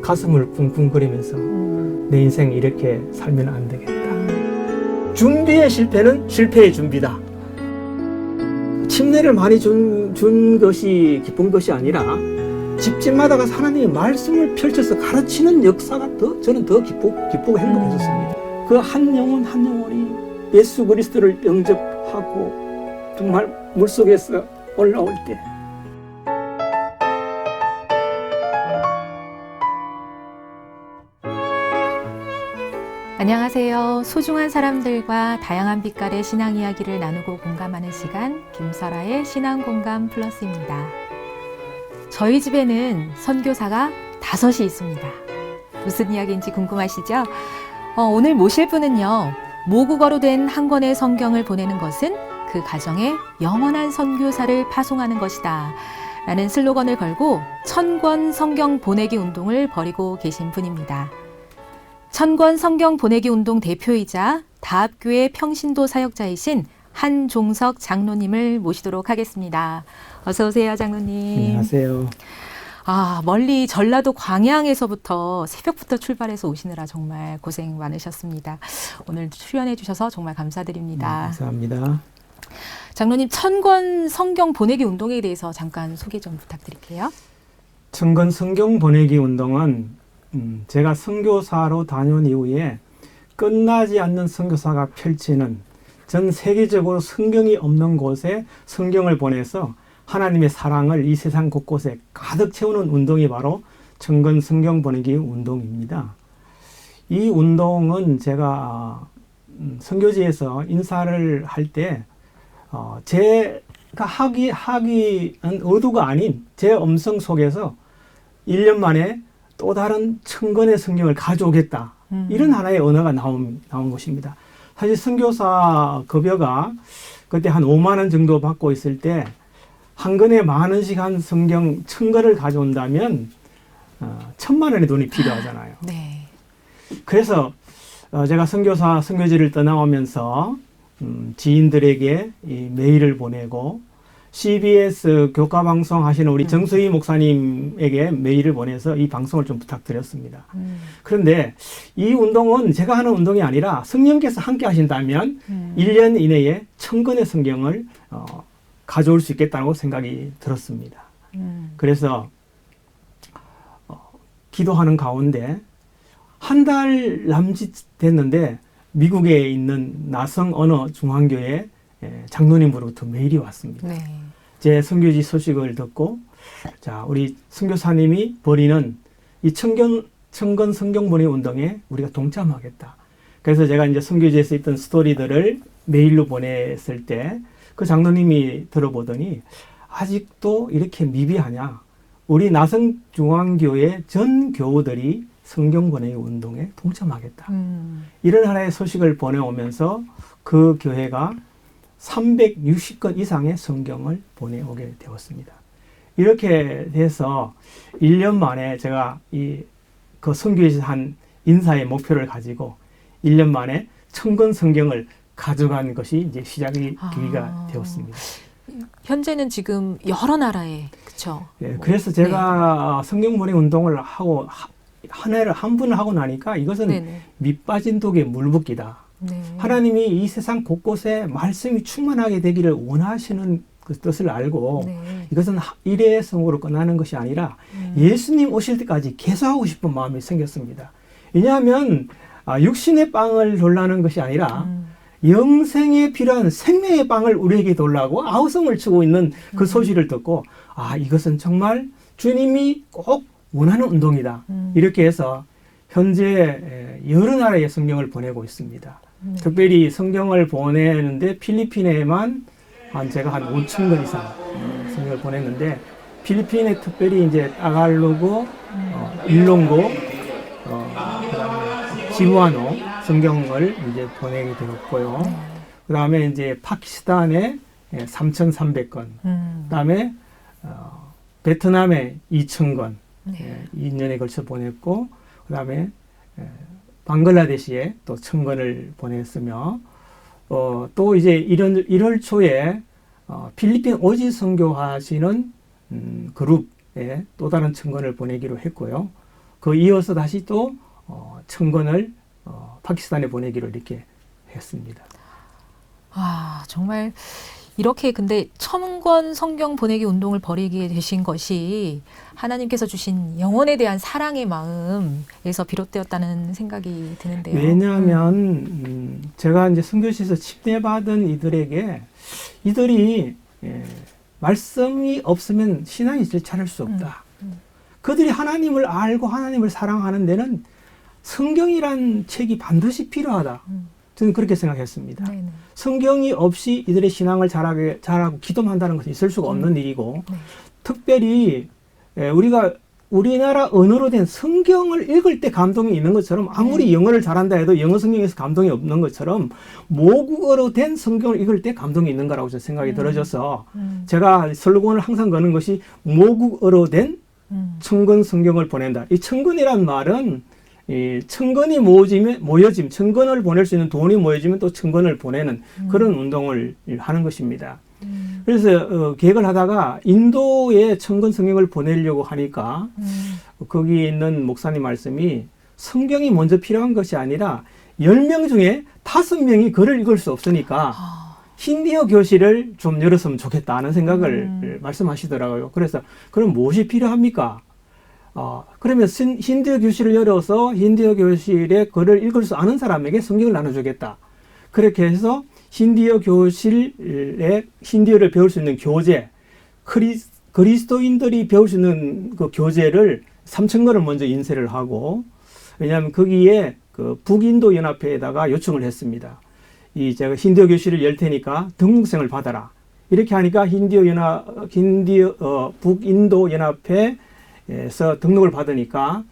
가슴을 쿵쿵거리면서 내 인생 이렇게 살면 안 되겠다. 준비의 실패는 실패의 준비다. 침례를 많이 준 것이 기쁜 것이 아니라 집집마다 가서 하나님의 말씀을 펼쳐서 가르치는 역사가 저는 더 기쁘고 행복했었습니다. 그 한 영혼 한 영혼이 예수 그리스도를 영접하고 정말 물속에서 올라올 때 안녕하세요. 소중한 사람들과 다양한 빛깔의 신앙 이야기를 나누고 공감하는 시간, 김설아의 신앙공감 플러스입니다. 저희 집에는 선교사가 5이 있습니다. 무슨 이야기인지 궁금하시죠? 오늘 모실 분은요, 모국어로 된 한 권의 성경을 보내는 것은 그 가정에 영원한 선교사를 파송하는 것이다 라는 슬로건을 걸고 1000권 성경 보내기 운동을 벌이고 계신 분입니다. 1000권 성경 보내기 운동 대표이자 다합교회 평신도 사역자이신 한종석 장로님을 모시도록 하겠습니다. 어서 오세요, 장로님. 안녕하세요. 멀리 전라도 광양에서부터 새벽부터 출발해서 오시느라 정말 고생 많으셨습니다. 오늘 출연해 주셔서 정말 감사드립니다. 감사합니다. 장로님, 1000권 성경 보내기 운동에 대해서 잠깐 소개 좀 부탁드릴게요. 1000권 성경 보내기 운동은 제가 선교사로 다녀온 이후에 끝나지 않는 선교사가 펼치는 전 세계적으로 성경이 없는 곳에 성경을 보내서 하나님의 사랑을 이 세상 곳곳에 가득 채우는 운동이 바로 1000권 성경 보내기 운동입니다. 이 운동은 제가 선교지에서 인사를 할 때 제가 하기는 의도가 아닌 제 음성 속에서 1년 만에 또 다른 1000권의 성경을 가져오겠다. 이런 하나의 언어가 나온 것입니다. 사실 선교사 급여가 그때 한 5만 원 정도 받고 있을 때 한 권에 10,000원씩 한 성경 1000권을 가져온다면 1,000만 원의 돈이 필요하잖아요. 네. 그래서 제가 선교지를 떠나오면서 지인들에게 이 메일을 보내고 CBS 교과방송 하시는 우리 정수희 목사님에게 메일을 보내서 이 방송을 좀 부탁드렸습니다. 그런데 이 운동은 제가 하는 운동이 아니라 성령께서 함께 하신다면 1년 이내에 1000권의 성경을 가져올 수 있겠다고 생각이 들었습니다. 그래서 기도하는 가운데 한 달 남짓 됐는데 미국에 있는 나성 어느 중앙교회 장로님으로부터 메일이 왔습니다. 네. 제 선교지 소식을 듣고 우리 선교사님이 벌이는 이 1000권 성경 보내기 운동에 우리가 동참하겠다. 그래서 제가 이제 선교지에서 있던 스토리들을 메일로 보냈을 때 그 장로님이 들어보더니 아직도 이렇게 미비하냐. 우리 나성 중앙교회 전 교우들이 성경 보내기 운동에 동참하겠다. 이런 하나의 소식을 보내오면서 그 교회가 360권 이상의 성경을 보내오게 되었습니다. 이렇게 돼서 1년 만에 제가 그 선교에서 한 인사의 목표를 가지고 1년 만에 1000권 성경을 가져간 것이 이제 시작이 계기가 되었습니다. 현재는 지금 여러 나라에, 그렇죠? 네, 그래서 제가 성경 보내기 운동을 하고 한 번을 하고 나니까 이것은 밑 빠진 독에 물 붓기다. 네. 하나님이 이 세상 곳곳에 말씀이 충만하게 되기를 원하시는 그 뜻을 알고 이것은 일회성으로 끝나는 것이 아니라 예수님 오실 때까지 계속하고 싶은 마음이 생겼습니다. 왜냐하면 육신의 빵을 돌라는 것이 아니라 영생에 필요한 생명의 빵을 우리에게 돌라고 아우성을 치고 있는 그 소식을 듣고 이것은 정말 주님이 꼭 원하는 운동이다. 이렇게 해서 현재 여러 나라의 성경을 보내고 있습니다. 특별히 성경을 보내는데 필리핀에만 제가 한 5,000권 이상 성경을 보냈는데 필리핀에 특별히 이제 따갈로그, 일롱고, 그다음에 지부아노 성경을 이제 보내게 되었고요. 그다음에 이제 파키스탄에 3,300권, 그다음에 베트남에 2,000권 2년에 걸쳐 보냈고, 그다음에 방글라데시에 또 1000권을 보냈으며, 또 이제 1월 초에 필리핀 오지 선교하시는 그룹에 또 다른 1000권을 보내기로 했고요. 그 이어서 다시 또 청건을 파키스탄에 보내기로 이렇게 했습니다. 아, 정말 이렇게 근데 청건 성경 보내기 운동을 벌이게 되신 것이 하나님께서 주신 영혼에 대한 사랑의 마음에서 비롯되었다는 생각이 드는데요. 왜냐하면 제가 이제 선교시에서 침례받은 이들에게 이들이 말씀이 없으면 신앙이 차릴 수 없다. 그들이 하나님을 알고 하나님을 사랑하는 데는 성경이란 책이 반드시 필요하다. 저는 그렇게 생각했습니다. 네네. 성경이 없이 이들의 신앙을 잘하고 기도한다는 것은 있을 수가 없는 일이고 네. 특별히 우리가 우리나라 언어로 된 성경을 읽을 때 감동이 있는 것처럼 아무리 영어를 잘한다 해도 영어 성경에서 감동이 없는 것처럼 모국어로 된 성경을 읽을 때 감동이 있는 거라고 저는 생각이 들어져서 제가 슬로건을 항상 거는 것이 모국어로 된 청건 성경을 보낸다. 이 청건이란 말은 이 청건이 모여지면 청건을 보낼 수 있는 돈이 모여지면 또 청건을 보내는 그런 운동을 하는 것입니다. 그래서 계획을 하다가 인도에 청건 성경을 보내려고 하니까 거기 있는 목사님 말씀이 성경이 먼저 필요한 것이 아니라 10명 중에 5명이 글을 읽을 수 없으니까 힌디어 교실을 좀 열었으면 좋겠다는 생각을 말씀하시더라고요. 그래서 그럼 무엇이 필요합니까? 그러면 힌디어 교실을 열어서 힌디어 교실에 글을 읽을 수 아는 사람에게 성경을 나눠주겠다. 그렇게 해서 힌디어 교실에 힌디어를 배울 수 있는 교재, 그리스도인들이 배울 수 있는 그 교재를 3,000권을 먼저 인쇄를 하고, 왜냐하면 거기에 그 북인도 연합회에다가 요청을 했습니다. 제가 힌디어 교실을 열 테니까 등록생을 받아라. 이렇게 하니까 북인도 연합회에서 등록을 받으니까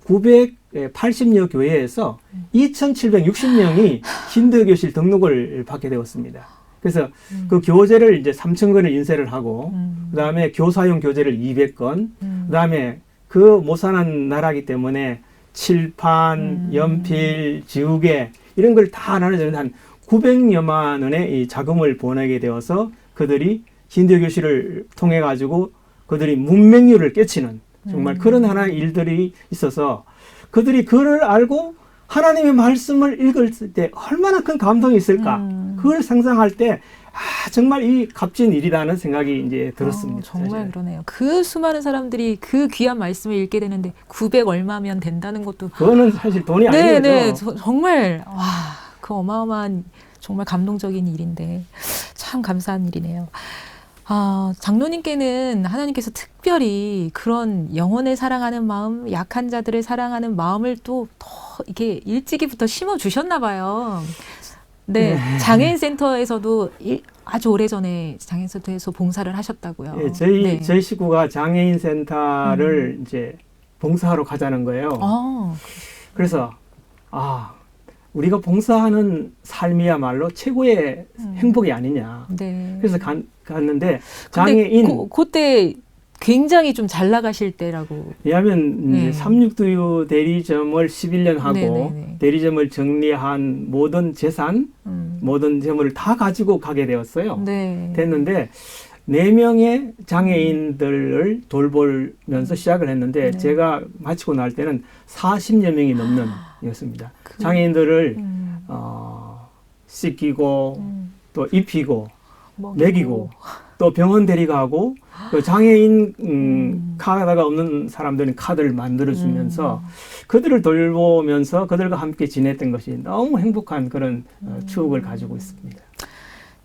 980여 교회에서 2,760명이 힌디어 교실 등록을 받게 되었습니다. 그래서 그 교재를 이제 3,000권을 인쇄를 하고, 그 다음에 교사용 교재를 200권, 그 다음에 그 못 사는 나라이기 때문에 칠판, 연필, 지우개, 이런 걸 다 나눠주는 한 900여만 원의 이 자금을 보내게 되어서 그들이 힌디어 교실을 통해 가지고 그들이 문맹률을 깨치는 정말 그런 하나의 일들이 있어서 그들이 그를 알고 하나님의 말씀을 읽을 때 얼마나 큰 감동이 있을까. 그걸 상상할 때 정말 이 값진 일이라는 생각이 이제 들었습니다. 정말 사실. 그러네요. 그 수많은 사람들이 그 귀한 말씀을 읽게 되는데 900 얼마면 된다는 것도 그거는 사실 돈이 아니거든요. 네, 정말 그 어마어마한 정말 감동적인 일인데 참 감사한 일이네요. 장로님께는 하나님께서 특별히 그런 영혼을 사랑하는 마음, 약한 자들을 사랑하는 마음을 또 더 이렇게 일찍이부터 심어 주셨나 봐요. 네, 장애인 센터에서도 아주 오래전에 장애인 센터에서 봉사를 하셨다고요. 예, 저희 식구가 장애인 센터를 이제 봉사하러 가자는 거예요. 그래서 우리가 봉사하는 삶이야말로 최고의 행복이 아니냐. 네. 그래서 갔는데 장애인 그때 굉장히 좀 잘 나가실 때라고. 왜냐하면 네. 이제 369 대리점을 11년 하고 네네네. 대리점을 정리한 모든 재산, 모든 재물을 다 가지고 가게 되었어요. 네. 됐는데 4명의 장애인들을 돌보면서 시작을 했는데 네. 제가 마치고 날 때는 40여 명이 넘는 이었습니다. 장애인들을 씻기고 또 입히고 먹이고 또 병원 데리고가고 또 장애인 카드가 없는 사람들은 카드를 만들어주면서 그들을 돌보면서 그들과 함께 지냈던 것이 너무 행복한 그런 추억을 가지고 있습니다.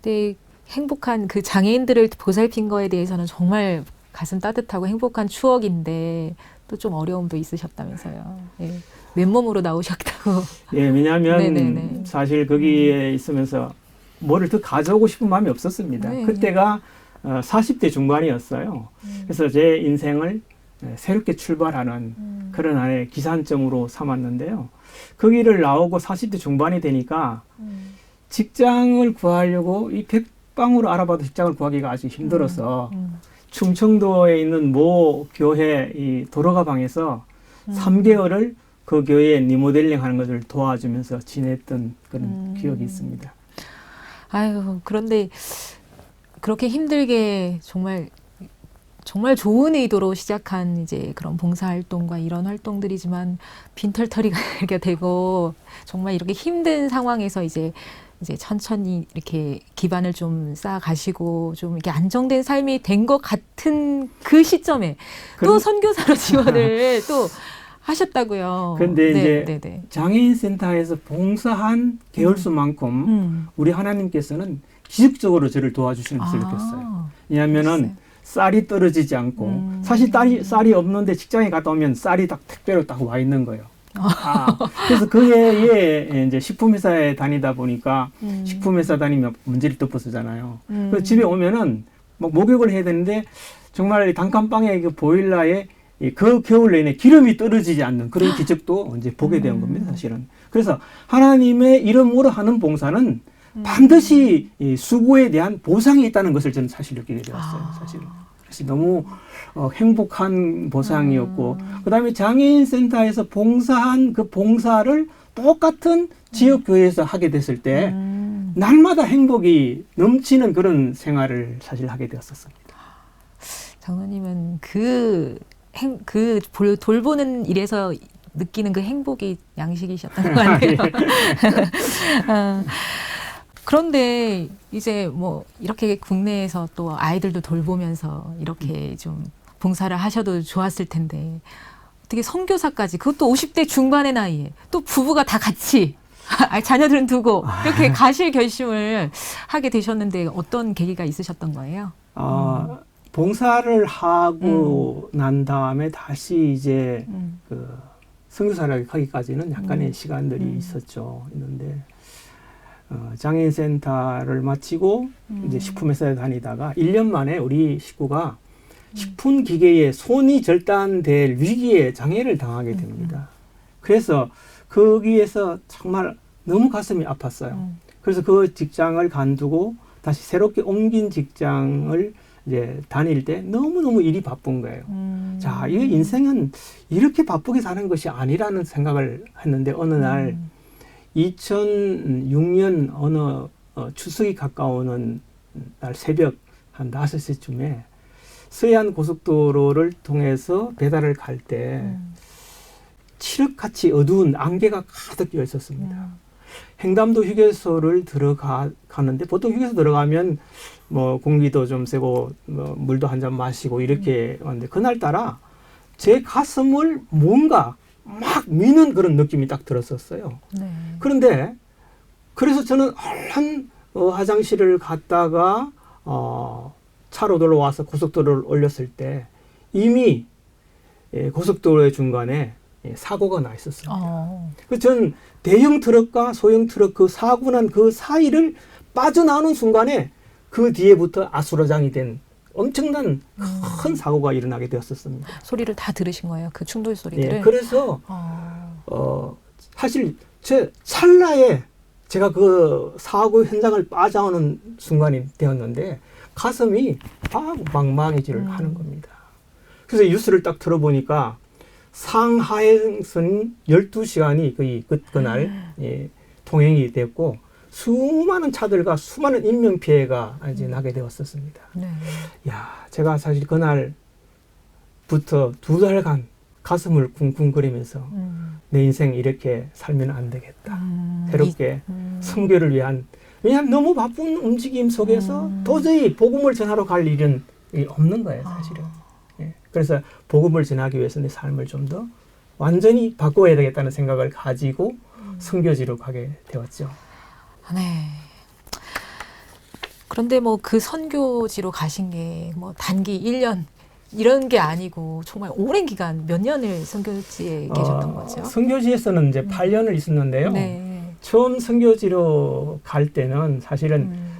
네, 행복한 그 장애인들을 보살핀 거에 대해서는 정말 가슴 따뜻하고 행복한 추억인데 또 좀 어려움도 있으셨다면서요. 예, 맨몸으로 나오셨다고. 예, 왜냐하면 네네네. 사실 거기에 있으면서 뭐를 더 가져오고 싶은 마음이 없었습니다. 네. 그때가 40대 중반이었어요. 그래서 제 인생을 새롭게 출발하는 그런 하나의 기산점으로 삼았는데요. 거기를 나오고 40대 중반이 되니까 직장을 구하려고 이 백방으로 알아봐도 직장을 구하기가 아주 힘들어서 충청도에 있는 모 교회 이 도로가방에서 3개월을 그 교회에 리모델링 하는 것을 도와주면서 지냈던 그런 기억이 있습니다. 아유, 그런데 그렇게 힘들게 정말 정말 좋은 의도로 시작한 이제 그런 봉사활동과 이런 활동들이지만 빈털터리가 이렇게 되고 정말 이렇게 힘든 상황에서 이제 천천히 이렇게 기반을 좀 쌓아가시고 좀 이렇게 안정된 삶이 된 것 같은 그 시점에 또 선교사로 지원을 또 하셨다고요. 그런데 이제 장애인 센터에서 봉사한 개월수만큼 우리 하나님께서는 기적적으로 저를 도와주시는 것을 느꼈어요. 왜냐하면은 쌀이 떨어지지 않고 사실 쌀이 없는데 직장에 갔다 오면 쌀이 딱 택배로 딱 와 있는 거예요. 그래서 그 해에 이제 식품회사에 다니다 보니까 식품회사 다니면 문제를 덮어쓰잖아요. 그래서 집에 오면은 막 목욕을 해야 되는데 정말 단칸방에 그 보일러에 그 겨울 내내 기름이 떨어지지 않는 그런 기적도 이제 보게 된 겁니다, 사실은. 그래서 하나님의 이름으로 하는 봉사는 반드시 이 수고에 대한 보상이 있다는 것을 저는 사실 느끼게 되었어요, 사실은. 그래서 너무 행복한 보상이었고, 그 다음에 장애인 센터에서 봉사한 그 봉사를 똑같은 지역교회에서 하게 됐을 때, 날마다 행복이 넘치는 그런 생활을 사실 하게 되었었습니다. 장로님은 돌보는 일에서 느끼는 그 행복이 양식이셨던 것 같아요. 그런데 이제 뭐 이렇게 국내에서 또 아이들도 돌보면서 이렇게 좀 봉사를 하셔도 좋았을 텐데 어떻게 선교사까지 그것도 50대 중반의 나이에 또 부부가 다 같이 자녀들은 두고 이렇게 가실 결심을 하게 되셨는데 어떤 계기가 있으셨던 거예요? 봉사를 하고 난 다음에 다시 이제 그 선교사를 하기까지는 약간의 시간들이 있었는데 장애인 센터를 마치고 이제 식품회사에 다니다가 1년 만에 우리 식구가 식품 기계에 손이 절단될 위기에 장애를 당하게 됩니다. 그래서 거기에서 정말 너무 가슴이 아팠어요. 그래서 그 직장을 간두고 다시 새롭게 옮긴 직장을 이제 다닐 때 너무너무 일이 바쁜 거예요. 자, 이 인생은 이렇게 바쁘게 사는 것이 아니라는 생각을 했는데 어느 날 2006년 어느 추석이 가까우는 날 새벽 한 5시쯤에 서해안 고속도로를 통해서 배달을 갈 때 칠흑같이 어두운 안개가 가득 끼어 있었습니다. 횡담도 휴게소를 들어가는데 보통 휴게소 들어가면 뭐 공기도 좀 쐬고 뭐 물도 한 잔 마시고 이렇게 왔는데 그날따라 제 가슴을 뭔가 막 미는 그런 느낌이 딱 들었었어요. 네. 그런데 그래서 저는 얼른 화장실을 갔다가 차로 들어와서 고속도로를 올렸을 때 이미 고속도로의 중간에 사고가 나 있었습니다. 그래서 저는 대형 트럭과 소형 트럭 그 사고 난 그 사이를 빠져나오는 순간에 그 뒤에부터 아수라장이 된 엄청난 큰 사고가 일어나게 되었었습니다. 소리를 다 들으신 거예요? 그 충돌 소리들을? 네, 그래서 사실 제 찰나에 제가 그 사고 현장을 빠져오는 순간이 되었는데 가슴이 망망해지를 하는 겁니다. 그래서 뉴스를 딱 들어보니까 상하행선 12시간이 거의 그날 통행이 됐고 수많은 차들과 수많은 인명피해가 이제 나게 되었었습니다. 네. 야, 제가 사실 그날부터 2달간 가슴을 쿵쿵거리면서 내 인생 이렇게 살면 안 되겠다. 새롭게 선교를 위한, 왜냐하면 너무 바쁜 움직임 속에서 도저히 복음을 전하러 갈 일은 없는 거예요, 사실은. 예. 그래서 복음을 전하기 위해서 내 삶을 좀 더 완전히 바꿔야 되겠다는 생각을 가지고 선교지로 가게 되었죠. 네. 그런데 뭐 그 선교지로 가신 게 뭐 단기 1년 이런 게 아니고 정말 오랜 기간 몇 년을 선교지에 계셨던 거죠? 선교지에서는 이제 8년을 있었는데요. 네. 처음 선교지로 갈 때는 사실은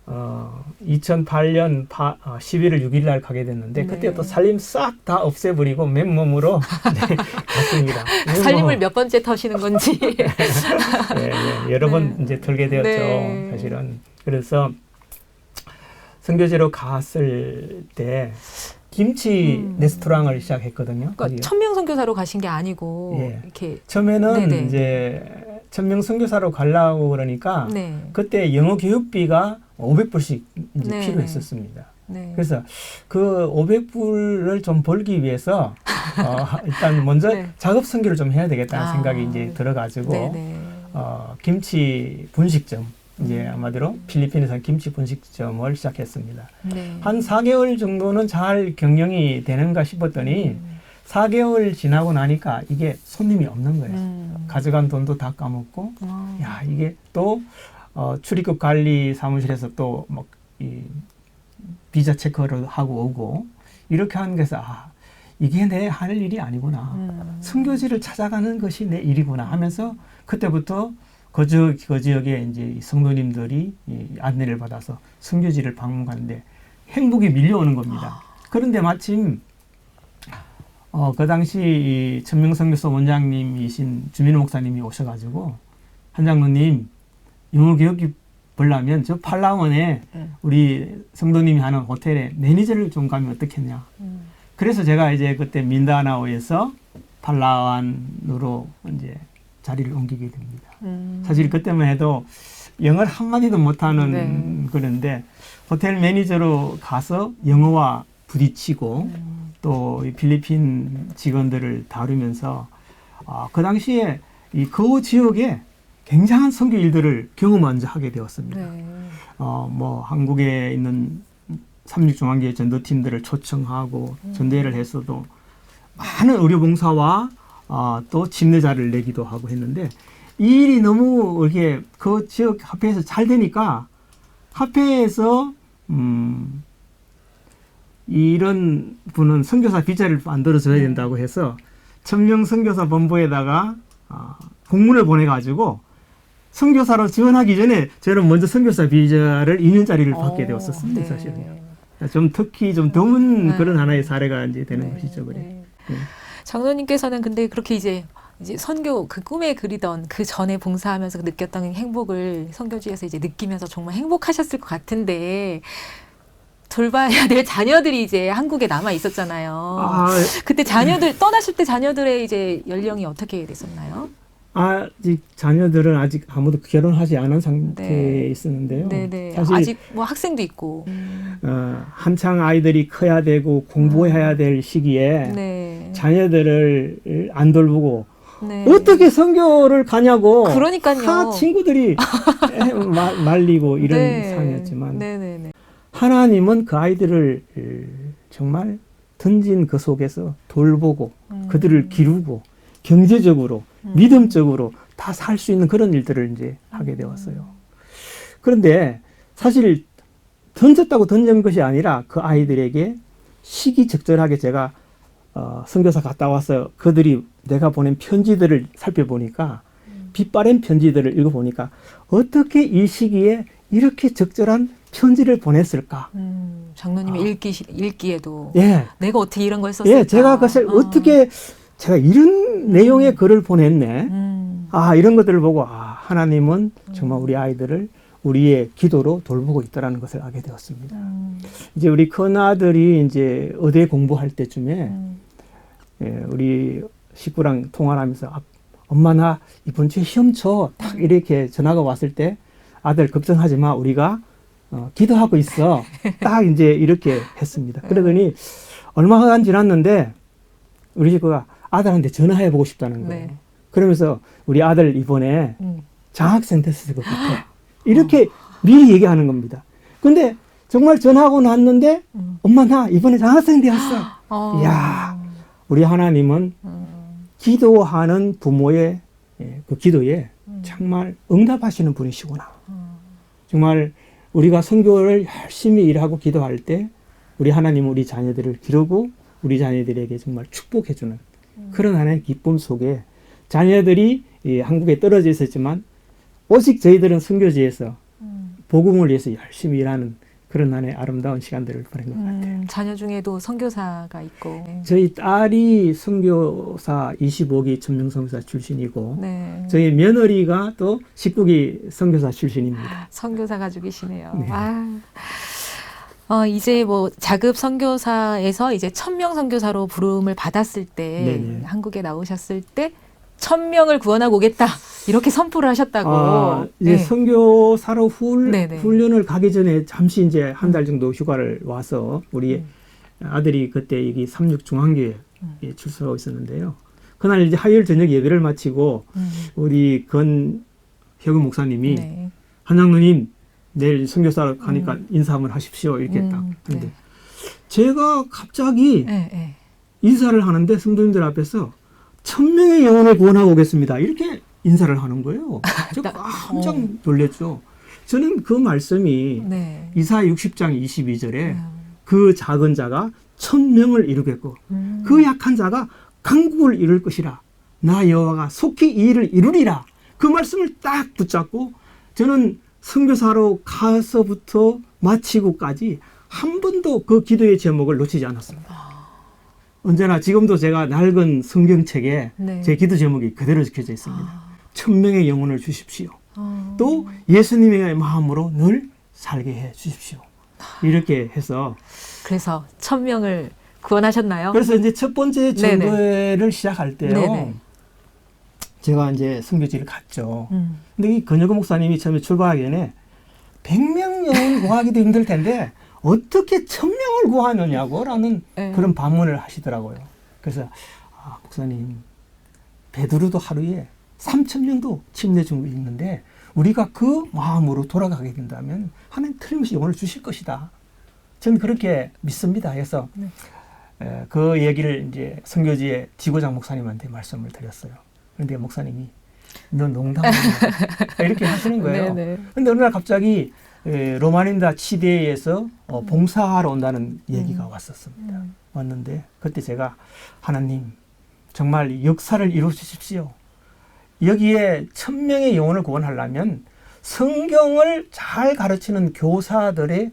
2008년 11월 6일 날 가게 됐는데 네. 그때 또 살림 싹 다 없애버리고 맨몸으로 네, 갔습니다. 살림을 몇 번째 터시는 건지 네, 여러 번 이제 털게 되었죠. 네. 사실은. 그래서 선교지로 갔을 때 김치 레스토랑을 시작했거든요. 그러니까 천명 선교사로 가신 게 아니고 예. 이렇게 처음에는 네네. 이제 천명 선교사로 가려고 그러니까 네. 그때 영어 교육비가 500불씩 이제 필요했었습니다. 네. 그래서 그 500불을 좀 벌기 위해서 일단 먼저 네. 작업 선교를 좀 해야 되겠다는 생각이 이제 네. 들어가지고 네네. 김치 분식점 이제 아마도 필리핀에서 김치 분식점을 시작했습니다. 네. 한 4개월 정도는 잘 경영이 되는가 싶었더니 4개월 지나고 나니까 이게 손님이 없는 거예요. 가져간 돈도 다 까먹고, 야, 이게 또 출입국 관리 사무실에서 또 막 이 비자 체크를 하고 오고 이렇게 하는 게서 이게 내 할 일이 아니구나. 선교지를 찾아가는 것이 내 일이구나 하면서 그때부터 그 지역에 이제 성도님들이 안내를 받아서 선교지를 방문하는데 행복이 밀려오는 겁니다. 그런데 마침 그 당시 이 천명선교소 원장님이신 주민호 목사님이 오셔가지고 한 장로님 영어 교육이 보려면 저 팔라원에 우리 성도님이 하는 호텔에 매니저를 좀 가면 어떻겠냐. 그래서 제가 이제 그때 민다나오에서 팔라완으로 이제 자리를 옮기게 됩니다. 사실 그때만 해도 영어를 한마디도 못하는 네. 그런데 호텔 매니저로 가서 영어와 부딪히고 또 이 필리핀 직원들을 다루면서 그 당시에 그 지역에 굉장한 선교 일들을 경험하게 되었습니다. 네. 뭐 한국에 있는 삼육중앙교회 전도팀들을 초청하고 전대회를 했어도 많은 의료봉사와 또 침례자를 내기도 하고 했는데 이 일이 너무 이렇게 그 지역 합회에서 잘 되니까 합회에서 이런 분은 선교사 비자를 만들어줘야 된다고 해서 천명 선교사 본부에다가 공문을 보내가지고 선교사로 지원하기 전에 저는 먼저 선교사 비자를 2년짜리를 받게 되었었습니다. 네. 사실은요. 좀 특히 좀 드문 그런 하나의 사례가 이제 되는 것이죠. 그래. 네. 장로님께서는 근데 그렇게 이제 선교 그 꿈에 그리던 그 전에 봉사하면서 느꼈던 행복을 선교지에서 이제 느끼면서 정말 행복하셨을 것 같은데 돌봐야 될 자녀들이 이제 한국에 남아 있었잖아요. 그때 자녀들 떠나실 때 자녀들의 이제 연령이 어떻게 됐었나요? 아직 자녀들은 아직 아무도 결혼하지 않은 상태에 네. 있었는데요. 네네. 사실 아직 뭐 학생도 있고. 한창 아이들이 커야 되고 공부해야 될 시기에 네. 자녀들을 안 돌보고 네. 어떻게 선교를 가냐고 그러니까요. 다 친구들이 말리고 이런 네. 상황이었지만 네네네. 하나님은 그 아이들을 정말 던진 그 속에서 돌보고 그들을 기르고 경제적으로 믿음적으로 다 살 수 있는 그런 일들을 이제 하게 되었어요. 그런데 사실 던졌다고 던진 것이 아니라 그 아이들에게 시기적절하게 제가 선교사 갔다 와서 그들이 내가 보낸 편지들을 살펴보니까 빛바랜 편지들을 읽어보니까 어떻게 이 시기에 이렇게 적절한 편지를 보냈을까? 장로님이 읽기에도 예. 내가 어떻게 이런 걸 썼을까? 예, 제가 그것을 어떻게 제가 이런 내용의 글을 보냈네. 이런 것들을 보고 하나님은 정말 우리 아이들을 우리의 기도로 돌보고 있다라는 것을 알게 되었습니다. 이제 우리 큰 아들이 이제 의대 공부할 때쯤에 우리 식구랑 통화를 하면서 엄마 나 이번 주에 시험 쳐. 딱 이렇게 전화가 왔을 때 아들 걱정하지 마. 우리가 기도하고 있어. 딱 이제 이렇게 했습니다. 그러더니 얼마가 안 지났는데 우리 식구가 아들한테 전화해 보고 싶다는 거예요. 네. 그러면서 우리 아들 이번에 장학생 됐을 것 같아. 이렇게 미리 얘기하는 겁니다. 근데 정말 전화하고 났는데 엄마 나 이번에 장학생 되었어. 이야, 우리 하나님은 기도하는 부모의 그 기도에 정말 응답하시는 분이시구나. 정말 우리가 선교를 열심히 일하고 기도할 때 우리 하나님은 우리 자녀들을 기르고 우리 자녀들에게 정말 축복해주는 그런 하나의 기쁨 속에 자녀들이 한국에 떨어져 있었지만 오직 저희들은 선교지에서 복음을 위해서 열심히 일하는 그런 하나의 아름다운 시간들을 보낸 것 같아요. 자녀 중에도 선교사가 있고. 저희 딸이 선교사 25기 천명선교사 출신이고 네. 저희 며느리가 또 19기 선교사 출신입니다. 선교사 가족이시네요. 네. 이제 뭐 자급 선교사에서 이제 1000명 선교사로 부름을 받았을 때 네네. 한국에 나오셨을 때 1000명을 구원하고 오겠다. 이렇게 선포를 하셨다고. 이제 네. 선교사로 네네. 훈련을 가기 전에 잠시 이제 한 달 정도 휴가를 와서 우리 아들이 그때 여기 삼육중앙교회에 출석하고 있었는데요. 그날 이제 화요일 저녁 예배를 마치고 우리 혜금 목사님이 네. 한장로님 내일 선교사로 가니까 인사 한번 하십시오 이렇게 딱 하는데 네. 제가 갑자기 네, 네. 인사를 하는데 성도님들 앞에서 1000명의 영혼을 구원하고 오겠습니다 이렇게 인사를 하는 거예요. 제가 깜짝 놀랐죠. 저는 그 말씀이 네. 이사야 60장 22절에 그 작은 자가 1000명을 이루겠고 그 약한 자가 강국을 이룰 것이라 나 여호와가 속히 이 일을 이루리라. 그 말씀을 딱 붙잡고 저는 선교사로 가서부터 마치고까지 한 번도 그 기도의 제목을 놓치지 않았습니다. 언제나 지금도 제가 낡은 성경책에 네. 제 기도 제목이 그대로 적혀져 있습니다. 1000명의 영혼을 주십시오. 어. 또 예수님의 마음으로 늘 살게 해 주십시오. 이렇게 해서 그래서 1000명을 구원하셨나요? 그래서 이제 첫 번째 네네. 전도회를 시작할 때요. 네네. 제가 이제 선교지를 갔죠. 근데 이 권혁우 목사님이 처음에 출발하기 전에 100명 영혼 구하기도 힘들 텐데 어떻게 1000명을 구하느냐고 라는 네. 그런 반문을 하시더라고요. 그래서 목사님 베드로도 하루에 3000명도 침례 중고 있는데 우리가 그 마음으로 돌아가게 된다면 하나님 틀림없이 영혼을 주실 것이다. 저는 그렇게 믿습니다. 해서 네. 그 얘기를 이제 선교지의 지구장 목사님한테 말씀을 드렸어요. 그런데 목사님이 너 농담하냐 이렇게 하시는 거예요. 그런데 어느 날 갑자기 로마닌다 치대에서 봉사하러 온다는 얘기가 왔었습니다. 왔는데 그때 제가 하나님 정말 역사를 이루어 주십시오. 여기에 1000명의 영혼을 구원하려면 성경을 잘 가르치는 교사들이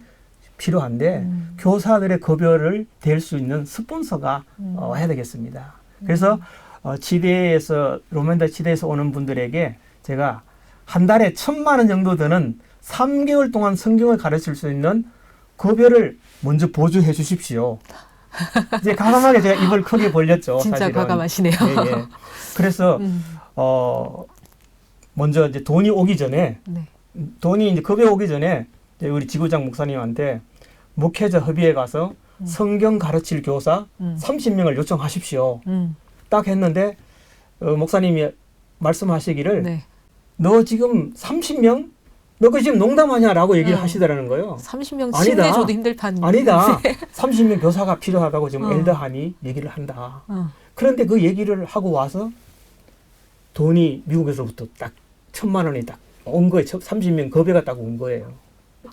필요한데 교사들의 급여를 댈 수 있는 스폰서가 해야 되겠습니다. 그래서 치대에서 로마닌다 치대에서 오는 분들에게 제가 한 달에 1000만 원 정도 드는 3개월 동안 성경을 가르칠 수 있는 급여를 먼저 보조해 주십시오. 이제 과감하게 제가 입을 크게 벌렸죠. 진짜 사실은. 과감하시네요. 예, 예. 그래서 먼저 이제 돈이 오기 전에 네. 돈이 이제 급여 오기 전에 우리 지구장 목사님한테 목회자 협의회 가서 성경 가르칠 교사 30명을 요청하십시오. 딱 했는데 목사님이 말씀하시기를 네. 너 지금 30명? 너 그 지금 농담하냐라고 얘기를 하시더라는 거예요. 30명 아니다. 침례 줘도 힘들 판. 아니다. 30명 교사가 필요하다고 지금 어. 엘더하니 얘기를 한다. 그런데 그 얘기를 하고 와서 돈이 미국에서부터 딱 1000만 원이 딱 온 거예요. 30명 급여가 딱 온 거예요.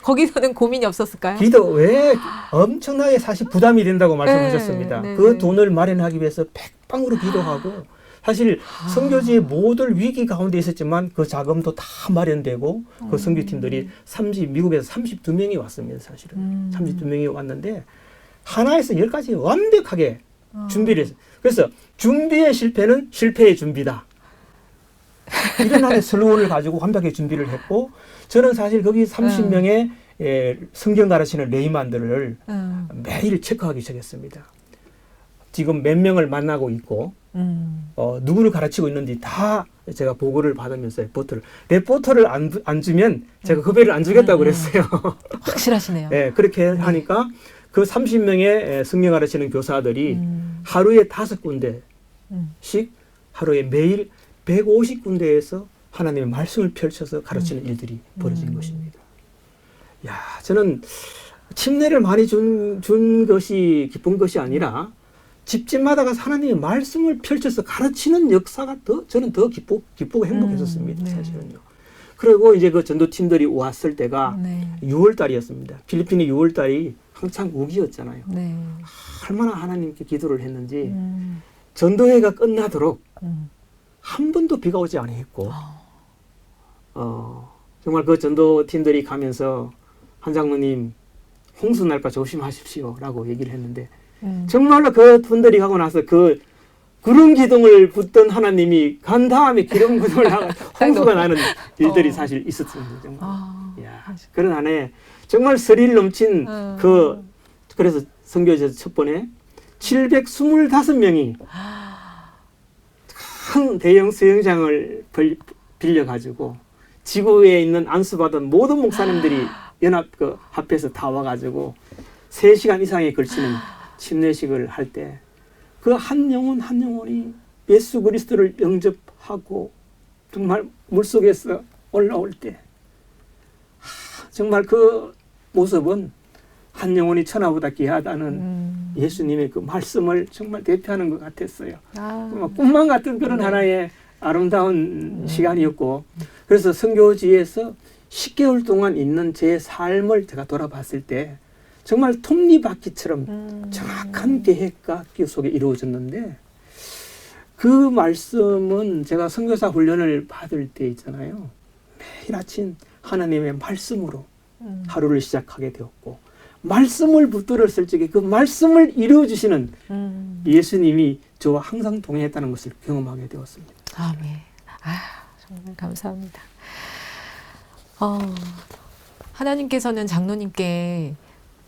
거기서는 고민이 없었을까요? 기도 왜 엄청나게 사실 부담이 된다고 말씀하셨습니다. 네, 그 네. 돈을 마련하기 위해서 백방으로 기도하고 사실 선교지의 모든 위기 가운데 있었지만 그 자금도 다 마련되고 그 선교팀들이 미국에서 32명이 왔습니다. 사실은 32명이 왔는데 하나에서 10가지 완벽하게 준비를 했어요. 그래서 준비의 실패는 실패의 준비다. 이런 하나의 슬로건을 가지고 완벽하게 준비를 했고 저는 사실 거기 30명의 성경 가르치는 레이만들을 매일 체크하기 시작했습니다. 지금 몇 명을 만나고 있고 누구를 가르치고 있는지 다 제가 보고를 받으면서 레포트를 안 주면 제가 급여를 안 주겠다고 그랬어요. 확실하시네요. 네, 그렇게 하니까 그 30명의 성경 가르치는 교사들이 하루에 5군데씩 하루에 매일 150군데에서 하나님의 말씀을 펼쳐서 가르치는 일들이 벌어진 것입니다. 야, 저는 침례를 많이 준 것이 기쁜 것이 아니라 집집마다 가서 하나님의 말씀을 펼쳐서 가르치는 역사가 저는 더 기쁘고 행복했었습니다. 네. 사실은요. 그리고 이제 그 전도팀들이 왔을 때가 네. 6월 달이었습니다. 필리핀이 6월 달이 한창 우기였잖아요. 네. 얼마나 하나님께 기도를 했는지 전도회가 끝나도록 한 번도 비가 오지 않았고 정말 그 전도팀들이 가면서 한 장로님 홍수 날까 조심하십시오 라고 얘기를 했는데 정말로 그 분들이 가고 나서 그 구름 기둥을 붙던 하나님이 간 다음에 기름 기둥을 나가 홍수가 나는 일들이 사실 있었습니다. 정말. 이야, 그런 한 해 정말 스릴 넘친 그래서 선교지에서 첫 번에 725명이 큰 대형 수영장을 빌려가지고 지구에 있는 안수받은 모든 목사님들이 합해서 다 와가지고 3시간 이상에 걸치는 침례식을 할 때 그 한 영혼 한 영혼이 예수 그리스도를 영접하고 정말 물속에서 올라올 때 정말 그 모습은 한 영혼이 천하보다 귀하다는 예수님의 그 말씀을 정말 대표하는 것 같았어요. 정말 꿈만 같은 그런 하나의 아름다운 시간이었고, 그래서 선교지에서 10개월 동안 있는 제 삶을 제가 돌아봤을 때 정말 톱니바퀴처럼 정확한 계획과 기호 속에 이루어졌는데, 그 말씀은 제가 선교사 훈련을 받을 때 있잖아요. 매일 아침 하나님의 말씀으로 하루를 시작하게 되었고, 말씀을 붙들었을 적에 그 말씀을 이루어주시는 예수님이 저와 항상 동행했다는 것을 경험하게 되었습니다. 아멘. 정말 감사합니다. 하나님께서는 장로님께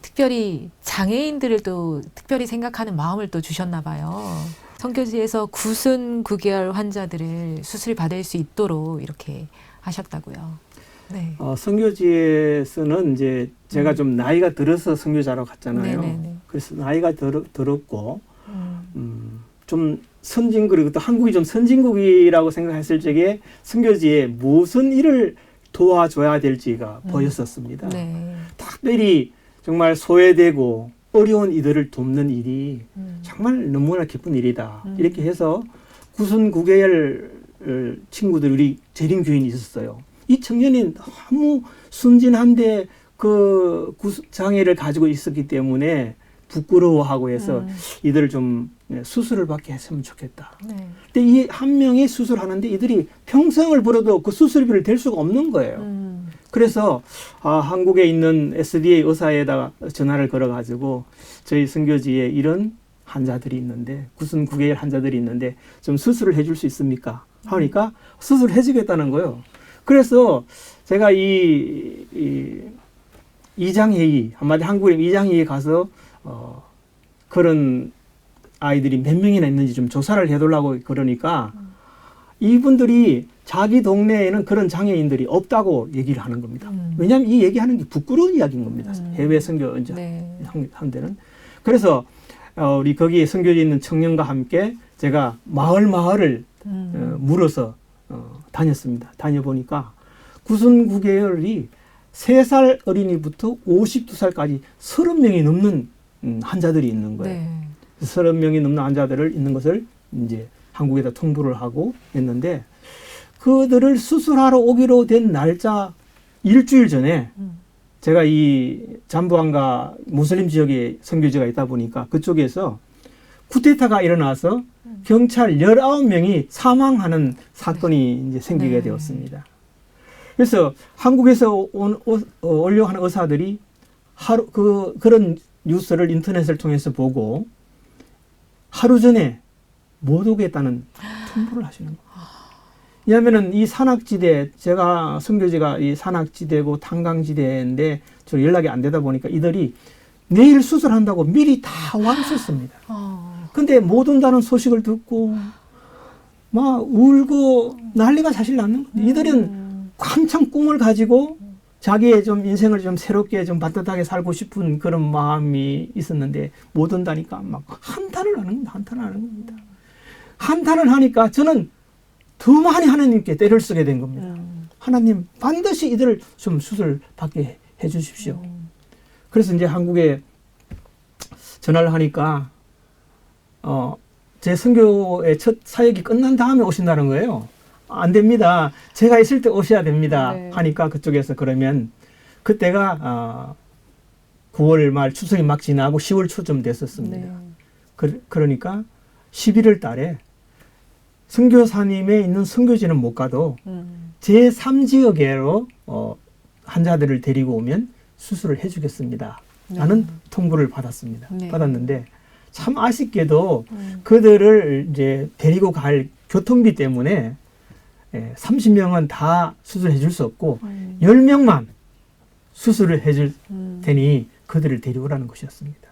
특별히 장애인들을 또 특별히 생각하는 마음을 또 주셨나 봐요. 선교지에서 9순9개월 환자들을 수술 받을 수 있도록 이렇게 하셨다고요. 네. 선교지에서는 이제 제가 좀 나이가 들어서 선교자로 갔잖아요. 네네네. 그래서 나이가 들었고 좀 선진국이고 또 한국이 좀 선진국이라고 생각했을 적에 선교지에 무슨 일을 도와줘야 될지가 보였었습니다. 네. 특별히 정말 소외되고 어려운 이들을 돕는 일이 정말 너무나 기쁜 일이다. 이렇게 해서 9순9개월 친구들, 우리 재림교인이 있었어요. 이 청년이 너무 순진한데 그 장애를 가지고 있었기 때문에 부끄러워하고 해서 이들을 좀 수술을 받게 했으면 좋겠다. 네. 근데 이 한 명이 수술하는데 이들이 평생을 벌어도 그 수술비를 댈 수가 없는 거예요. 그래서 한국에 있는 SDA 의사에다가 전화를 걸어가지고 저희 선교지에 이런 환자들이 있는데 9순9개월 환자들이 있는데 좀 수술을 해줄 수 있습니까? 하니까 수술을 해주겠다는 거예요. 그래서 제가 이 이장회의, 한마디 한국의 이장회의에 가서 그런 아이들이 몇 명이나 있는지 좀 조사를 해달라고 그러니까 이분들이 자기 동네에는 그런 장애인들이 없다고 얘기를 하는 겁니다. 왜냐하면 이 얘기하는 게 부끄러운 이야기인 겁니다. 해외 선교 네. 한 데는. 그래서 우리 거기에 선교지에 있는 청년과 함께 제가 마을을 물어서 다녔습니다. 다녀보니까 9순9개월이 3살 어린이부터 52살까지 30명이 넘는 환자들이 있는 거예요. 네. 30명이 넘는 환자들을 있는 것을 이제 한국에다 통보를 하고 했는데, 그들을 수술하러 오기로 된 날짜 일주일 전에 제가 이 잠부안가 무슬림 지역에 선교지가 있다 보니까 그쪽에서 쿠데타가 일어나서 경찰 19명이 사망하는 사건이 이제 생기게 되었습니다. 그래서 한국에서 올려하는 의사들이 그런 뉴스를 인터넷을 통해서 보고 하루 전에 못 오겠다는 통보를 하시는 거예요. 왜냐하면은 이 산악지대, 제가 선교지가 이 산악지대고 탄광지대인데 저 연락이 안 되다 보니까 이들이 내일 수술한다고 미리 다 와 있었습니다. 근데 못 온다는 소식을 듣고 막 울고 난리가 사실 났는 거예요. 이들은 한참 꿈을 가지고 자기의 좀 인생을 좀 새롭게 좀 반듯하게 살고 싶은 그런 마음이 있었는데 못 온다니까 막 한탄을 하는 겁니다. 한탄을 하니까 저는 더 많이 하나님께 때를 쓰게 된 겁니다. 하나님 반드시 이들을 좀 수술 받게 해 주십시오. 그래서 이제 한국에 전화를 하니까 제 선교의 첫 사역이 끝난 다음에 오신다는 거예요. 안 됩니다. 제가 있을 때 오셔야 됩니다. 네. 하니까 그쪽에서 그러면 그때가 9월 말 추석이 막 지나고 10월 초쯤 됐었습니다. 네. 그러니까 11월 달에 선교사님에 있는 선교지는 못 가도 제3지역으로 환자들을 데리고 오면 수술을 해주겠습니다. 라는 통보를 받았습니다. 네. 받았는데 참 아쉽게도 그들을 이제 데리고 갈 교통비 때문에 30명은 다 수술해 줄 수 없고 10명만 수술을 해줄 테니 그들을 데려오라는 것이었습니다.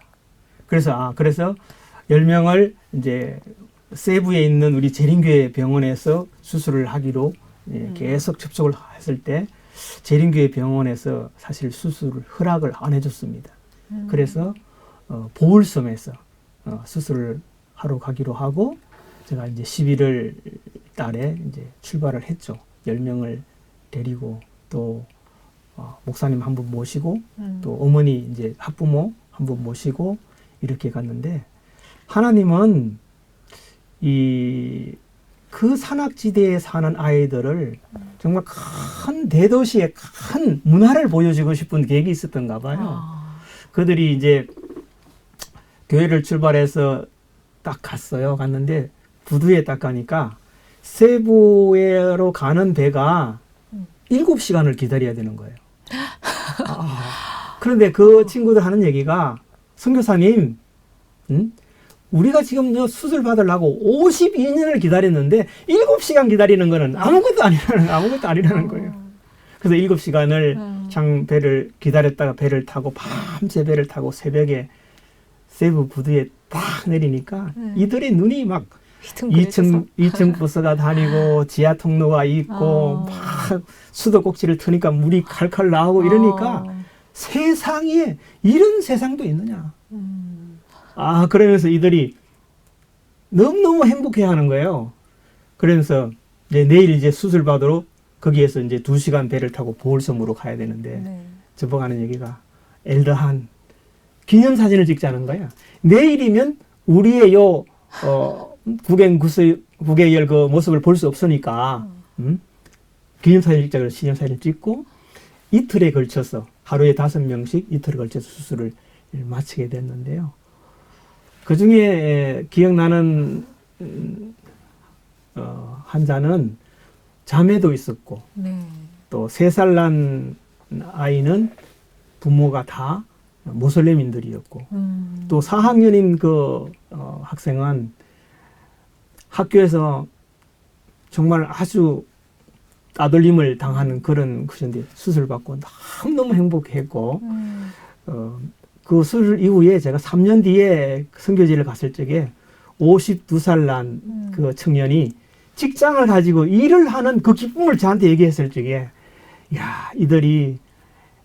그래서 10명을 이제 세부에 있는 우리 재림교회 병원에서 수술을 하기로 계속 접촉을 했을 때 재림교회 병원에서 사실 수술을 허락을 안 해줬습니다. 그래서 보울섬에서 수술을 하러 가기로 하고 제가 이제 11월 달에 이제 출발을 했죠. 10명을 데리고 또 목사님 한 분 모시고 또 어머니 이제 학부모 한 분 모시고 이렇게 갔는데 하나님은 그 산악지대에 사는 아이들을 정말 큰 대도시의 큰 문화를 보여주고 싶은 계획이 있었던가 봐요. 그들이 이제 교회를 출발해서 딱 갔어요. 갔는데 부두에 딱 가니까 세부로 가는 배가 7시간을 기다려야 되는 거예요. 그런데 그 친구들 하는 얘기가 선교사님, 우리가 지금 저 수술 받으려고 52년을 기다렸는데 7시간 기다리는 거는 아무것도 아니라는 거예요. 그래서 7시간을 참 배를 기다렸다가 배를 타고 밤새 배를 타고 새벽에 세부 부두에 딱 내리니까 이들의 눈이 막 2층 버스가 다니고 지하 통로가 있고 막 수도꼭지를 트니까 물이 칼칼 나오고 이러니까 세상에 이런 세상도 있느냐. 그러면서 이들이 너무너무 행복해 하는 거예요. 그러면서 내일 이제 수술 받으러 거기에서 이제 2시간 배를 타고 보울섬으로 가야 되는데 저보고 하는 얘기가 엘더한 기념사진을 찍자는 거야. 내일이면 우리의 구개열 그 모습을 볼 수 없으니까 기념사진 찍자 그래서 기념사진을 찍고 이틀에 걸쳐서 하루에 5명씩 이틀에 걸쳐서 수술을 마치게 됐는데요. 그 중에 기억나는 환자는 자매도 있었고 또 3살 난 아이는 부모가 다 모슬림인들이었고 또 4학년인 그 학생은 학교에서 정말 아주 따돌림을 당하는 그런 것인데 수술 받고 너무너무 행복했고 그 수술 이후에 제가 3년 뒤에 선교지를 갔을 적에 52살 난 그 청년이 직장을 가지고 일을 하는 그 기쁨을 저한테 얘기했을 적에 야 이들이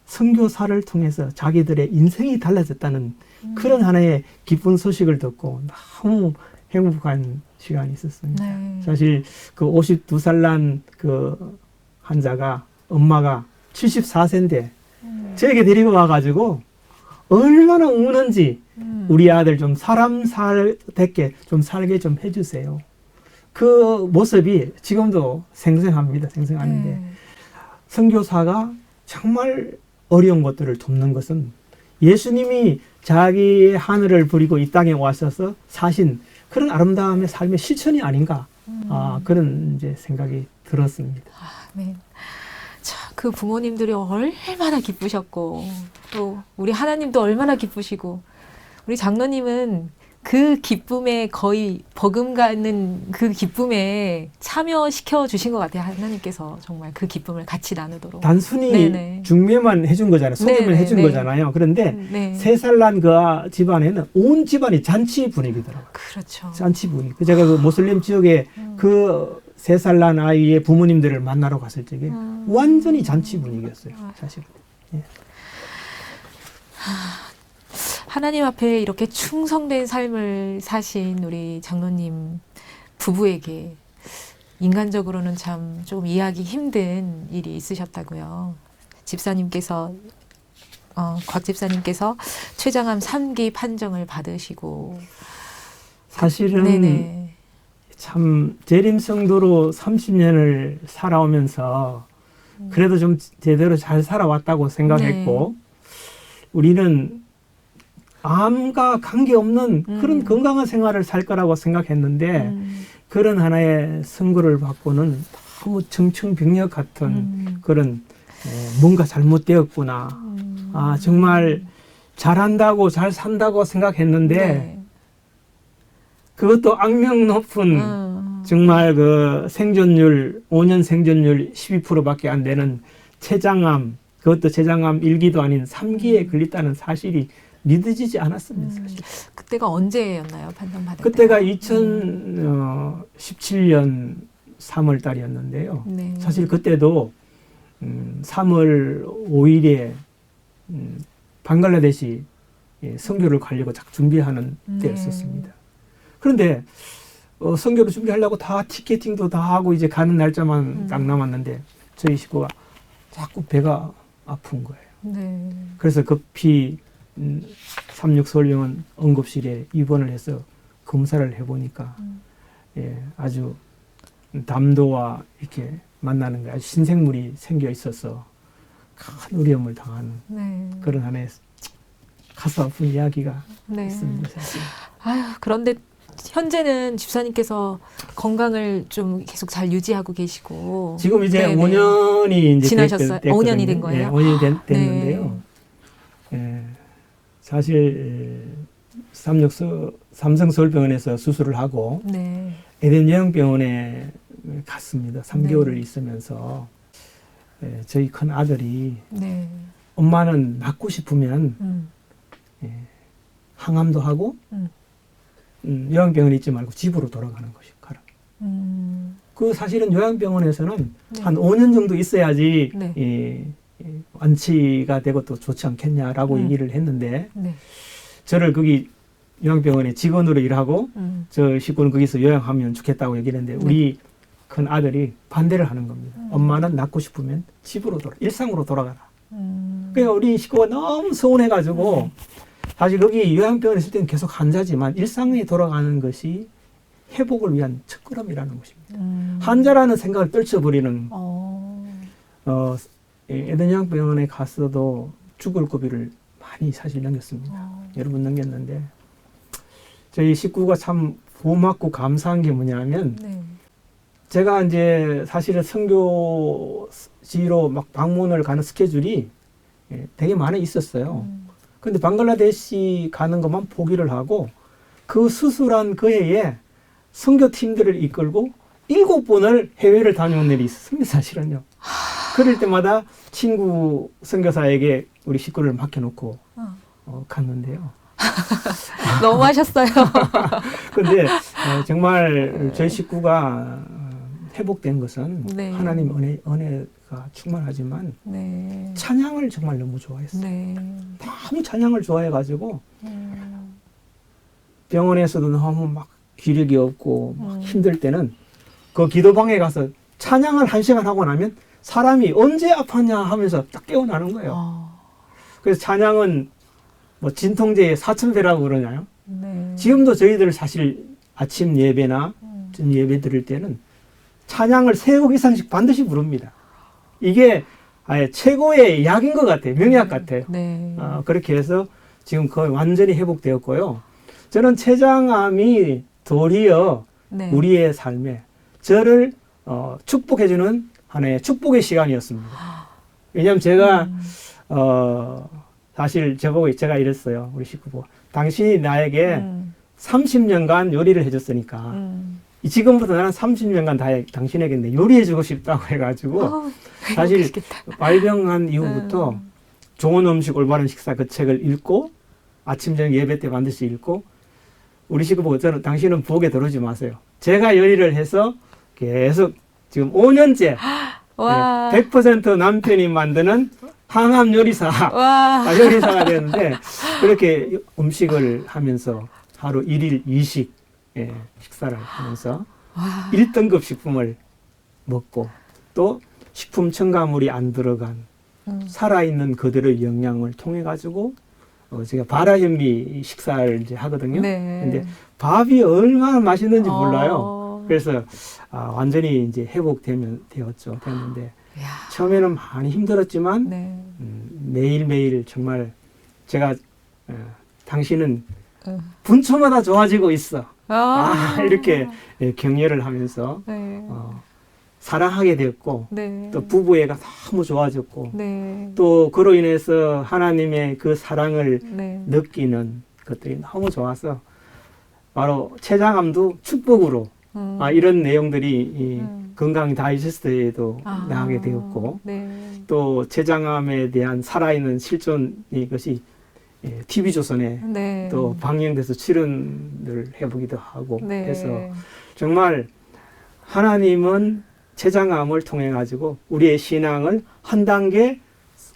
선교사를 통해서 자기들의 인생이 달라졌다는 그런 하나의 기쁜 소식을 듣고 너무 행복한 시간이 있었습니다. 사실 그 52살 난 그 환자가 엄마가 74세인데 저에게 데리고 와가지고 얼마나 우는지 우리 아들 좀 사람답게 좀 살게 좀 해주세요. 그 모습이 지금도 생생합니다. 생생하는데 선교사가 정말 어려운 것들을 돕는 것은 예수님이 자기의 하늘을 부리고 이 땅에 와셔서 사신 그런 아름다움의 삶의 실천이 아닌가 그런 이제 생각이 들었습니다. 네. 자, 그 부모님들이 얼마나 기쁘셨고 또 우리 하나님도 얼마나 기쁘시고 우리 장로님은 그 기쁨에 거의 버금가는 그 기쁨에 참여시켜 주신 것 같아요. 하나님께서 정말 그 기쁨을 같이 나누도록. 단순히 중매만 해준 거잖아요. 소개만 해준 거잖아요. 그런데 3살 난 그 집안에는 온 집안이 잔치 분위기더라고요. 그렇죠. 잔치 분위기. 제가 그 모슬림 지역에 그 3살 난 아이의 부모님들을 만나러 갔을 적에 완전히 잔치 분위기였어요. 사실은. 예. 하나님 앞에 이렇게 충성된 삶을 사신 우리 장로님 부부에게 인간적으로는 참 좀 이해하기 힘든 일이 있으셨다고요. 집사님께서 곽 집사님께서 췌장암 3기 판정을 받으시고 사실은 참 재림성도로 30년을 살아오면서 그래도 좀 제대로 잘 살아왔다고 생각했고 우리는 암과 관계없는 그런 건강한 생활을 살 거라고 생각했는데 그런 하나의 선고를 받고는 너무 정청병력 같은 그런 뭔가 잘못되었구나. 정말 잘한다고 잘 산다고 생각했는데 그것도 악명 높은 정말 그 생존율 5년 생존율 12%밖에 안 되는 췌장암 그것도 췌장암 1기도 아닌 3기에 걸렸다는 사실이 믿어지지 않았습니다. 사실. 그때가 언제였나요? 판정받을 그때가 2017년 3월 달이었는데요. 네. 사실 그때도 3월 5일에 방글라데시 선교를 가려고 딱 준비하는 때였었습니다. 그런데 선교를 준비하려고 다 티켓팅도 다 하고 이제 가는 날짜만 딱 남았는데 저희 식구가 자꾸 배가 아픈 거예요. 네. 그래서 급히 36서울병원 응급실에 입원을 해서 검사를 해보니까 예, 아주 담도와 이렇게 만나는 게 아주 신생물이 생겨 있어서 큰 어려움을 당하는 네. 그런 하나의 가슴 아픈 이야기가 네. 있습니다. 사실. 아유, 그런데 현재는 집사님께서 건강을 좀 계속 잘 유지하고 계시고 지금 이제 네네. 5년이 이제 지나셨어요? 5년이 된 거예요? 예, 5년이 됐는데요. 네. 예, 사실 삼성서울병원에서 수술을 하고 네. 에덴 요양병원에 갔습니다. 3개월을 네. 있으면서 예, 저희 큰 아들이 네. 엄마는 낫고 싶으면 예, 항암도 하고 요양병원에 있지 말고 집으로 돌아가는 것이 가라. 그 사실은 요양병원에서는 네. 한 5년 정도 있어야지 네. 완치가 되고 또 좋지 않겠냐라고 얘기를 했는데 네. 저를 거기 요양병원에 직원으로 일하고 저 식구는 거기서 요양하면 좋겠다고 얘기를 했는데 우리 큰 아들이 반대를 하는 겁니다. 엄마는 낫고 싶으면 집으로 일상으로 돌아가라. 그러니까 우리 식구가 너무 서운해가지고 사실 거기 요양병원에 있을 때는 계속 환자지만 일상에 돌아가는 것이 회복을 위한 첫걸음이라는 것입니다. 환자라는 생각을 떨쳐버리는 에덴 요양병원에 갔어도 죽을 고비를 많이 사실 넘겼습니다. 여러 번 넘겼는데 저희 식구가 참 고맙고 감사한 게 뭐냐면 네. 제가 이제 사실은 선교지로 막 방문을 가는 스케줄이 되게 많이 있었어요. 근데 방글라데시 가는 것만 포기를 하고 그 수술한 그 해에 선교팀들을 이끌고 7번을 해외를 다녀온 일이 있었습니다. 사실은요. 그럴 때마다 친구 선교사에게 우리 식구를 맡겨놓고 갔는데요. 너무 하셨어요. 근데 정말 저희 식구가 회복된 것은 네. 하나님 은혜가 충만하지만 네. 찬양을 정말 너무 좋아했어요. 네. 너무 찬양을 좋아해가지고 병원에서도 너무 막 기력이 없고 막 힘들 때는 그 기도방에 가서 찬양을 1시간 하고 나면 사람이 언제 아팠냐 하면서 딱 깨어나는 거예요. 그래서 찬양은 뭐 진통제의 4,000배라고 그러나요? 네. 지금도 저희들 사실 아침 예배나 전 예배 드릴 때는 찬양을 3곡 이상씩 반드시 부릅니다. 이게 아예 최고의 약인 것 같아요. 명약 같아요. 네. 그렇게 해서 지금 거의 완전히 회복되었고요. 저는 췌장암이 도리어 네. 우리의 삶에 저를 축복해주는 하나의 축복의 시간이었습니다. 왜냐하면 제가 사실 저보고 제가 이랬어요. 우리 식구보 당신이 나에게 30년간 요리를 해줬으니까 지금부터 나는 30년간 당신에게 요리해주고 싶다고 해가지고 사실 발병한 이후부터 좋은 음식 올바른 식사 그 책을 읽고 아침 저녁 예배 때 반드시 읽고 우리 식구보고 저는 당신은 부엌에 들어오지 마세요. 제가 요리를 해서 계속 지금 5년째 와. 100% 남편이 만드는 항암 요리사가 되는데 그렇게 음식을 하면서 하루 1일 2식 식사를 하면서 1등급 식품을 먹고 또 식품 첨가물이 안 들어간 살아있는 그대로의 영양을 통해 가지고 제가 바라현미 식사를 이제 하거든요. 네. 근데 밥이 얼마나 맛있는지 몰라요. 그래서 완전히 이제 되었죠. 됐는데 이야. 처음에는 많이 힘들었지만 네. 매일매일 정말 제가 당신은 분초마다 좋아지고 있어. 이렇게 격려를 하면서 네. 사랑하게 되었고 네. 또 부부애가 너무 좋아졌고 네. 또 그로 인해서 하나님의 그 사랑을 네. 느끼는 것들이 너무 좋아서 바로 췌장암도 축복으로 이런 내용들이 이 건강 다이제스트에도 나가게 되었고 네. 또 췌장암에 대한 살아있는 실존 이것이 TV조선에 네. 또 방영돼서 출연을 해보기도 하고 네. 해서 정말 하나님은 제장암을 통해 가지고 우리의 신앙을 한 단계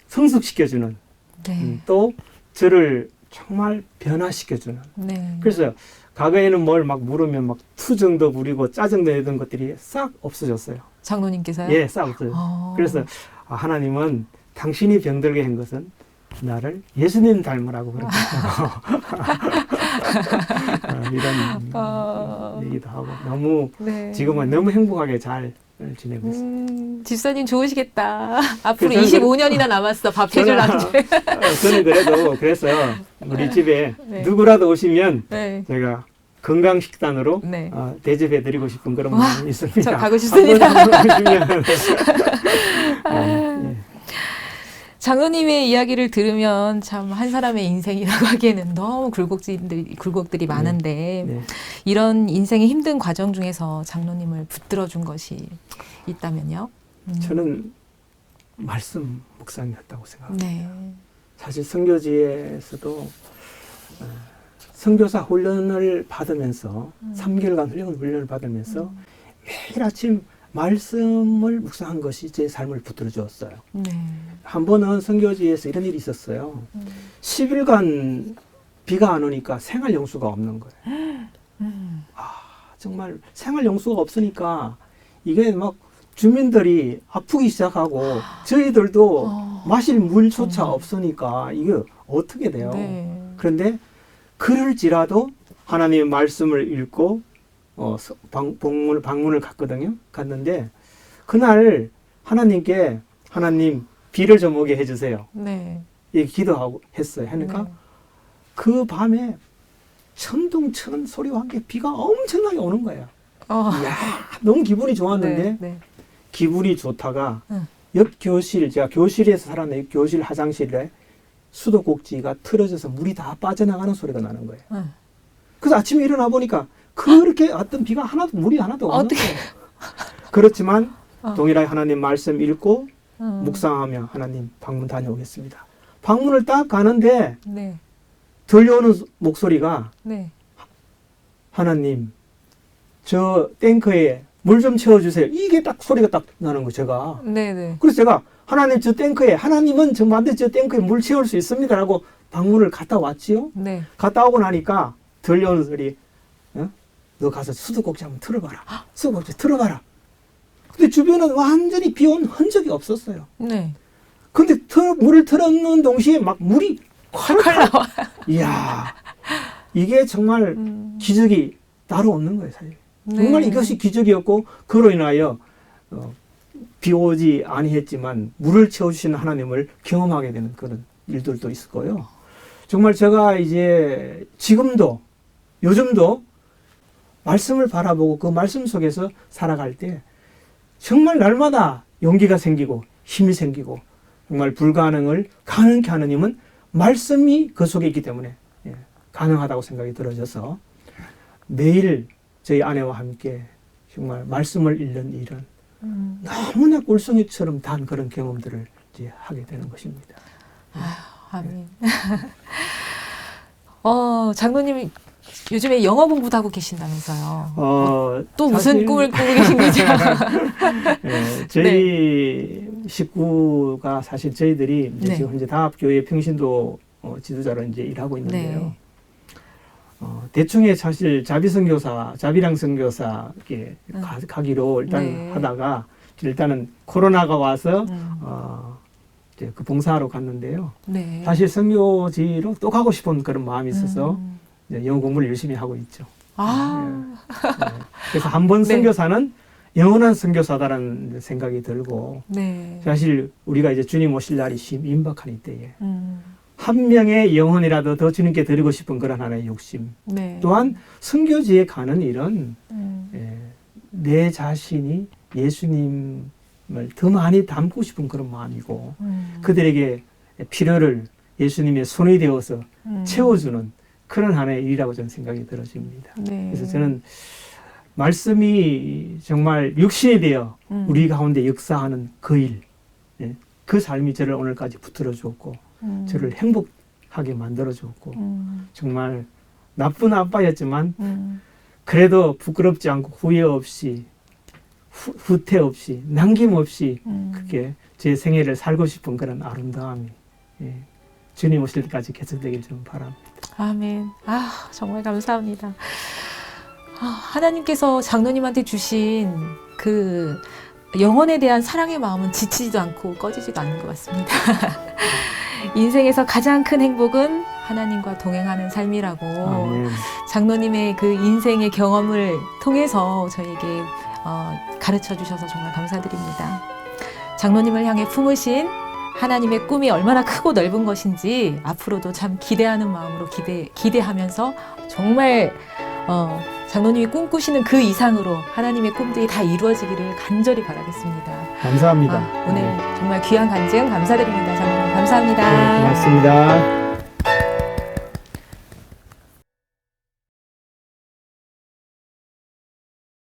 성숙시켜주는 네. 또 저를 정말 변화시켜주는. 네. 그래서 과거에는 뭘 막 물으면 막 투정도 부리고 짜증도 내던 것들이 싹 없어졌어요. 장로님께서요? 예, 싹 없어졌어요. 그래서 하나님은 당신이 병들게 한 것은 나를 예수님 닮으라고 그렇게 이런 얘기도 하고 너무 네. 지금은 너무 행복하게 잘 지내고 있습니다. 집사님 좋으시겠다. 앞으로 그래서 25년이나 남았어. 밥 해줄 남자. 저는 그래도 그래서 우리 집에 네. 누구라도 오시면 네. 제가 건강 식단으로 네. 대접해 드리고 싶은 그런 와, 마음이 있습니다. 저 가고 싶습니다. 한번 오시면 장로님의 이야기를 들으면 참 한 사람의 인생이라고 하기에는 너무 굴곡들이 많은데 네. 이런 인생의 힘든 과정 중에서 장로님을 붙들어준 것이 있다면요? 저는 말씀 묵상이었다고 생각합니다. 네. 사실 선교지에서도 선교사 훈련을 받으면서 3개월간 훈련을 받으면서 매일 아침 말씀을 묵상한 것이 제 삶을 붙들어 주었어요. 네. 한 번은 선교지에서 이런 일이 있었어요. 10일간 비가 안 오니까 생활 용수가 없는 거예요. 정말 생활 용수가 없으니까 이게 막 주민들이 아프기 시작하고 저희들도 마실 물조차 없으니까 이게 어떻게 돼요? 네. 그런데 그럴지라도 하나님의 말씀을 읽고 방문을 갔는데 그날 하나님께 하나님 비를 좀 오게 해주세요. 네. 이 기도하고 했어요. 하니까 네. 그 밤에 천둥천 소리와 함께 비가 엄청나게 오는 거예요. 이야, 너무 기분이 좋았는데 네. 네. 기분이 좋다가 응. 옆 교실, 제가 교실에서 살았는데 교실 화장실에 수도꼭지가 틀어져서 물이 다 빠져나가는 소리가 나는 거예요. 응. 그래서 아침에 일어나 보니까 그렇게 왔던 비가 물이 하나도 없는 어떻게? 거예요. 그렇지만 동일하게 하나님 말씀 읽고 묵상하며 하나님 방문 다녀오겠습니다. 방문을 딱 가는데 네. 들려오는 목소리가 네. 하나님 저 탱크에 물 좀 채워주세요. 이게 딱 소리가 딱 나는 거예요. 제가. 네. 네. 그래서 제가 하나님 저 탱크에 하나님은 정말 저 탱크에 물 채울 수 있습니다 라고 방문을 갔다 왔지요. 네. 갔다 오고 나니까 들려오는 소리 너 가서 수도꼭지 한번 틀어봐라. 수도꼭지 틀어봐라. 근데 주변은 완전히 비온 흔적이 없었어요. 네. 근데 물을 틀었는 동시에 막 물이 콸콸 나와. 이야, 이게 정말 기적이 따로 없는 거예요, 사실. 네. 정말 이것이 기적이었고 그로 인하여 비 오지 아니했지만 물을 채워주시는 하나님을 경험하게 되는 그런 일들도 있을 거예요. 정말 제가 이제 지금도 요즘도 말씀을 바라보고 그 말씀 속에서 살아갈 때 정말 날마다 용기가 생기고 힘이 생기고 정말 불가능을 가능케 하는 힘은 말씀이 그 속에 있기 때문에 가능하다고 생각이 들어져서 매일 저희 아내와 함께 정말 말씀을 읽는 일은 너무나 꿀송이처럼 단 그런 경험들을 이제 하게 되는 것입니다. 아멘. 장로님이 요즘에 영어 공부도 하고 계신다면서요. 또 무슨 사실, 꿈을 꾸고 계신 거죠? 네, 저희 식구가 사실 저희들이 이제 네. 지금 현재 다합교회 평신도 지도자로 이제 일하고 있는데요. 네. 대충의 사실 자비랑 선교사 이렇게 가기로 일단 네. 하다가 일단은 코로나가 와서 이제 그 봉사하러 갔는데요. 네. 사실 선교지로 또 가고 싶은 그런 마음이 있어서 이제 영어 공부를 열심히 하고 있죠. 그래서 한 번 네. 선교사는 영원한 선교사다라는 생각이 들고 네. 사실 우리가 이제 주님 오실 날이 임박한 이때에 한 명의 영혼이라도 더 주님께 드리고 싶은 그런 하나의 욕심. 네. 또한 선교지에 가는 일은 내 자신이 예수님을 더 많이 닮고 싶은 그런 마음이고 그들에게 필요를 예수님의 손이 되어서 채워주는 그런 하나의 일이라고 저는 생각이 들어집니다. 네. 그래서 저는 말씀이 정말 육신이 되어 우리 가운데 역사하는 그 일, 그 삶이 저를 오늘까지 붙들어 주었고 저를 행복하게 만들어 주었고 정말 나쁜 아빠였지만 그래도 부끄럽지 않고 후회 없이 후퇴 없이 남김없이 음. 그렇게 제 생애를 살고 싶은 그런 아름다움이 예, 주님 오실 때까지 계속되길 좀 바랍니다. 아멘. 아, 정말 감사합니다. 아, 하나님께서 장로님한테 주신 그 영혼에 대한 사랑의 마음은 지치지도 않고 꺼지지도 않는 것 같습니다. 인생에서 가장 큰 행복은 하나님과 동행하는 삶이라고 아멘. 장로님의 그 인생의 경험을 통해서 저에게 가르쳐 주셔서 정말 감사드립니다. 장로님을 향해 품으신 하나님의 꿈이 얼마나 크고 넓은 것인지 앞으로도 참 기대하는 마음으로 기대하면서 정말 장로님이 꿈꾸시는 그 이상으로 하나님의 꿈들이 다 이루어지기를 간절히 바라겠습니다. 감사합니다. 오늘 정말 귀한 간증 감사드립니다. 장로님 감사합니다. 네, 고맙습니다.